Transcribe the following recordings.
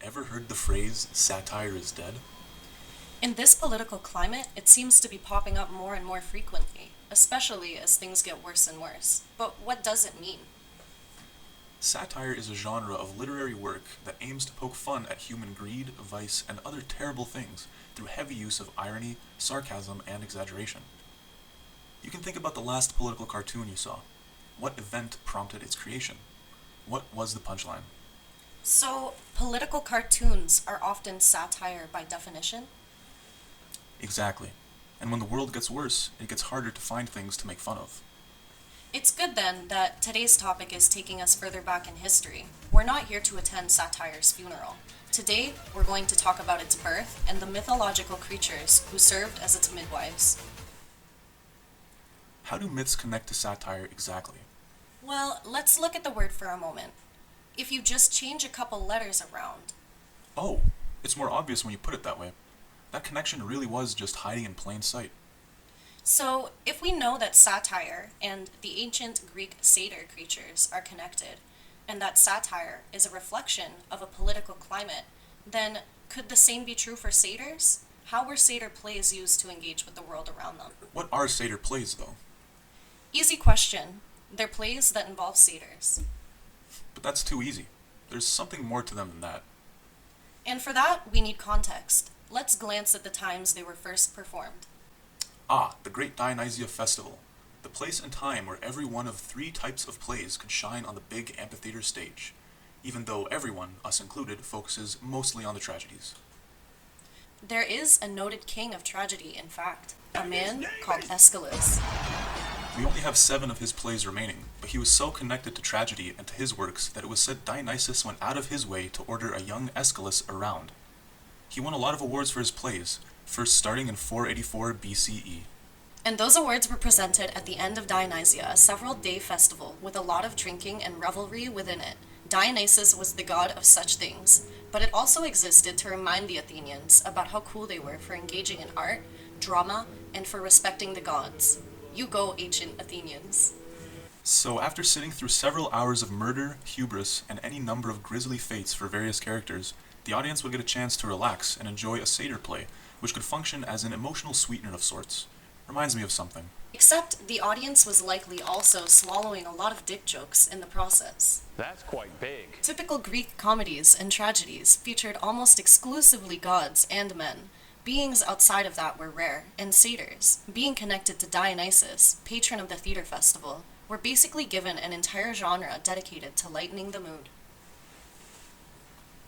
ever heard the phrase, satire is dead? In this political climate, it seems to be popping up more and more frequently, especially as things get worse and worse. But what does it mean? Satire is a genre of literary work that aims to poke fun at human greed, vice, and other terrible things through heavy use of irony, sarcasm, and exaggeration. You can think about the last political cartoon you saw. What event prompted its creation? What was the punchline? So, political cartoons are often satire by definition? Exactly. And when the world gets worse, it gets harder to find things to make fun of. It's good then that today's topic is taking us further back in history. We're not here to attend satire's funeral. Today, we're going to talk about its birth and the mythological creatures who served as its midwives. How do myths connect to satire exactly? Well, let's look at the word for a moment. If you just change a couple letters around, Oh, it's more obvious when you put it that way. That connection really was just hiding in plain sight. so, if we know that satire and the ancient Greek satyr creatures are connected, and that satire is a reflection of a political climate, then could the same be true for satyrs? How were satyr plays used to engage with the world around them? What are satyr plays, though? Easy question. They're plays that involve satyrs. But that's too easy. There's something more to them than that. And for that, we need context. Let's glance at the times they were first performed. Ah, the Great Dionysia Festival. The place and time where every one of three types of plays could shine on the big amphitheater stage, even though everyone, us included, focuses mostly on the tragedies. There is a noted king of tragedy, in fact, a man called Aeschylus. We only have 7 of his plays remaining, but he was so connected to tragedy and to his works that it was said Dionysus went out of his way to order a young Aeschylus around. He won a lot of awards for his plays, first starting in 484 BCE. And those awards were presented at the end of Dionysia, a several-day festival with a lot of drinking and revelry within it. Dionysus was the god of such things, but it also existed to remind the Athenians about how cool they were for engaging in art, drama, and for respecting the gods. You go, ancient Athenians. So after sitting through several hours of murder, hubris, and any number of grisly fates for various characters, the audience would get a chance to relax and enjoy a satyr play, which could function as an emotional sweetener of sorts. Reminds me of something. Except the audience was likely also swallowing a lot of dick jokes in the process. That's quite big. Typical Greek comedies and tragedies featured almost exclusively gods and men. Beings outside of that were rare, and satyrs, being connected to Dionysus, patron of the theater festival, were basically given an entire genre dedicated to lightening the mood.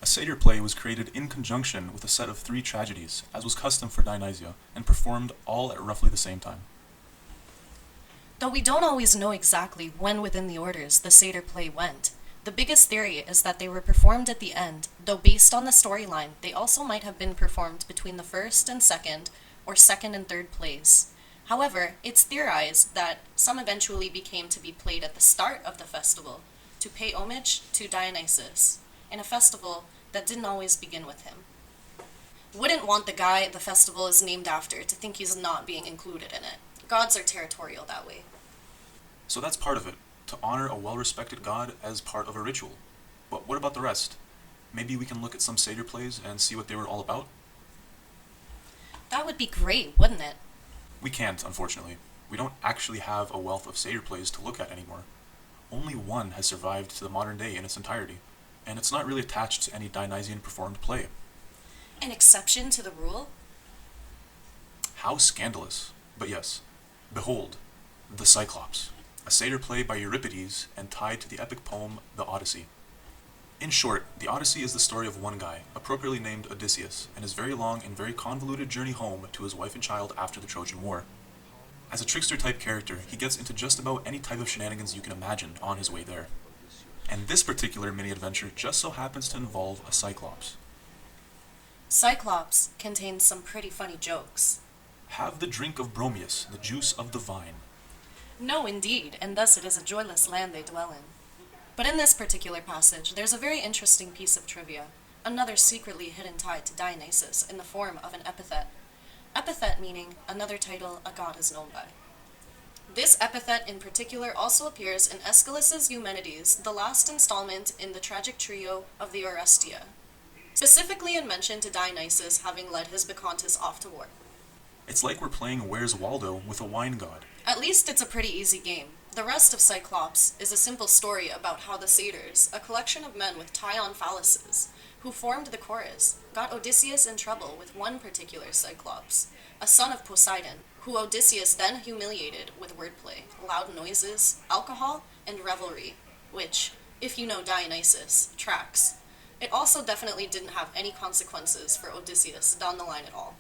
A satyr play was created in conjunction with a set of 3 tragedies, as was custom for Dionysia, and performed all at roughly the same time. Though we don't always know exactly when within the orders the satyr play went, the biggest theory is that they were performed at the end, though based on the storyline, they also might have been performed between the first and second, or second and third plays. However, it's theorized that some eventually became to be played at the start of the festival, to pay homage to Dionysus, in a festival that didn't always begin with him. Wouldn't want the guy the festival is named after to think he's not being included in it. Gods are territorial that way. So that's part of it, to honor a well-respected god as part of a ritual. But what about the rest? Maybe we can look at some satyr plays and see what they were all about? That would be great, wouldn't it? We can't, unfortunately. We don't actually have a wealth of satyr plays to look at anymore. Only one has survived to the modern day in its entirety, and it's not really attached to any Dionysian performed play. An exception to the rule? How scandalous. But yes, behold, the Cyclops, a satyr play by Euripides and tied to the epic poem The Odyssey. In short, the Odyssey is the story of one guy, appropriately named Odysseus, and his very long and very convoluted journey home to his wife and child after the Trojan War. As a trickster-type character, he gets into just about any type of shenanigans you can imagine on his way there. And this particular mini-adventure just so happens to involve a Cyclops. Cyclops contains some pretty funny jokes. Have the drink of Bromius, the juice of the vine. No, indeed, and thus it is a joyless land they dwell in. But in this particular passage, there's a very interesting piece of trivia, another secretly hidden tie to Dionysus in the form of an epithet. Epithet meaning another title a god is known by. This epithet in particular also appears in Aeschylus's Eumenides, the last installment in the tragic trio of the Orestia. specifically in mention to Dionysus having led his Bacchantes off to war. It's like we're playing Where's Waldo with a wine god. At least it's a pretty easy game. The rest of Cyclops is a simple story about how the Satyrs, a collection of men with tie-on phalluses, who formed the chorus, got Odysseus in trouble with one particular Cyclops, a son of Poseidon, who Odysseus then humiliated with wordplay, loud noises, alcohol, and revelry, which, if you know Dionysus, tracks. It also definitely didn't have any consequences for Odysseus down the line at all.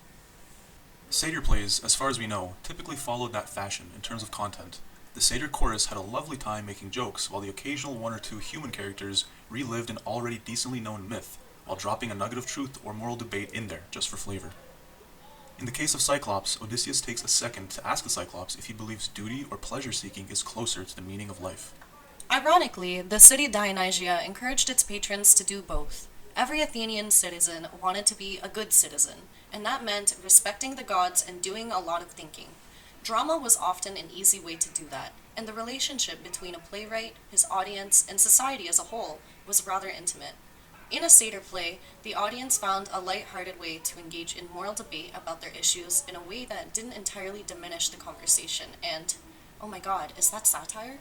Satyr plays, as far as we know, typically followed that fashion in terms of content. The Satyr chorus had a lovely time making jokes, while the occasional one or two human characters relived an already decently known myth, while dropping a nugget of truth or moral debate in there, just for flavor. In the case of Cyclops, Odysseus takes a second to ask the Cyclops if he believes duty or pleasure-seeking is closer to the meaning of life. Ironically, the city Dionysia encouraged its patrons to do both. Every Athenian citizen wanted to be a good citizen, and that meant respecting the gods and doing a lot of thinking. Drama was often an easy way to do that, and the relationship between a playwright, his audience, and society as a whole was rather intimate. In a satyr play, the audience found a light-hearted way to engage in moral debate about their issues in a way that didn't entirely diminish the conversation, and, oh my god, is that satire?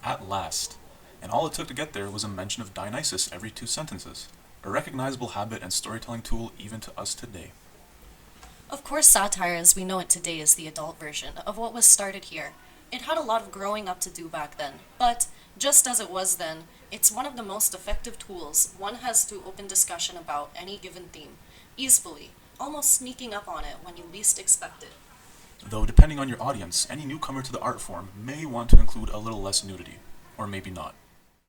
At last. And all it took to get there was a mention of Dionysus every 2 sentences, a recognizable habit and storytelling tool even to us today. Of course, satire as we know it today is the adult version of what was started here. It had a lot of growing up to do back then, but just as it was then, it's one of the most effective tools one has to open discussion about any given theme, easily, almost sneaking up on it when you least expect it. Though depending on your audience, any newcomer to the art form may want to include a little less nudity, or maybe not.